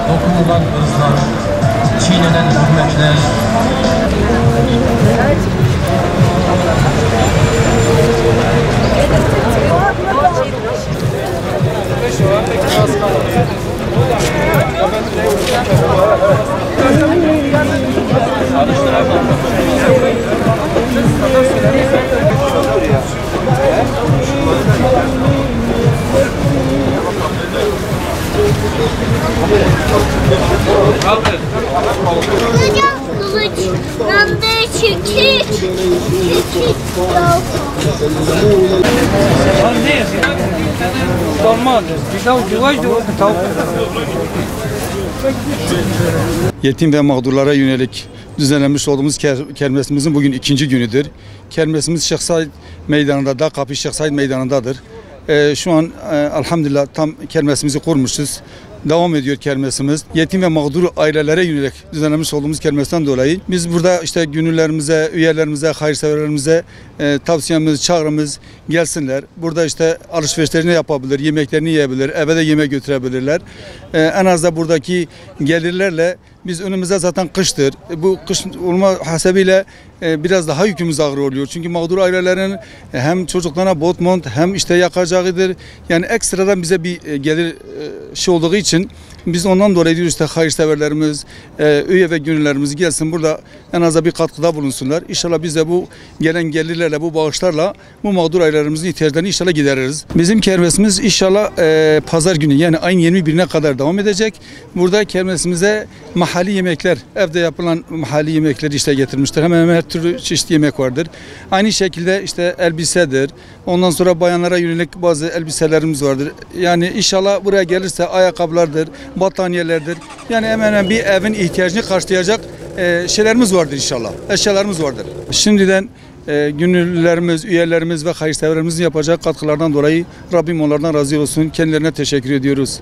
Dokunulan kızlar, çiğnenen hürmetler. Kılıç, nande çekik, Yetim ve mağdurlara yönelik düzenlenmiş olduğumuz kermesimizin bugün 2. günüdür. Kermesimiz Şeyh Said Meydanı'nda, Dağ Kapı Şeyh Said Meydanı'ndadır. Şu an elhamdülillah tam kermesimizi kurmuşuz. Devam ediyor kermesimiz. Yetim ve mağdur ailelere yönelik düzenlemiş olduğumuz kermesten dolayı biz burada işte gönüllerimize, üyelerimize, hayırseverlerimize tavsiyemiz, çağrımız gelsinler. Burada işte alışverişlerini yapabilir, yemeklerini yiyebilir, eve de yemek götürebilirler. En az da buradaki gelirlerle biz önümüzde zaten kıştır. Bu kış olma hasebiyle biraz daha yükümüz ağır oluyor. Çünkü mağdur ailelerin hem çocuklarına bot mont hem işte yakacağıdır. Yani ekstradan bize bir gelir olduğu için biz ondan dolayı diyoruz işte hayırseverlerimiz, üye ve gönüllerimiz gelsin burada en az bir katkıda bulunsunlar. İnşallah biz de bu gelen gelirlerle, bu bağışlarla bu mağdur ailelerimizin ihtiyaçlarını inşallah gideririz. Bizim kermesimiz inşallah pazar günü yani ayın 21'ine kadar devam edecek. Burada kermesimize mahalli yemekler, evde yapılan mahalli yemekleri işte getirmiştir. Hemen hemen her türlü çeşit yemek vardır. Aynı şekilde işte elbisedir. Ondan sonra bayanlara yönelik bazı elbiselerimiz vardır. Yani inşallah buraya gelirse ayakkabılardır, battaniyelerdir. Yani hemen hemen bir evin ihtiyacını karşılayacak şeylerimiz vardır inşallah. Eşyalarımız vardır. Şimdiden gönüllülerimiz, üyelerimiz ve hayırseverlerimizin yapacak katkılardan dolayı Rabbim onlardan razı olsun. Kendilerine teşekkür ediyoruz.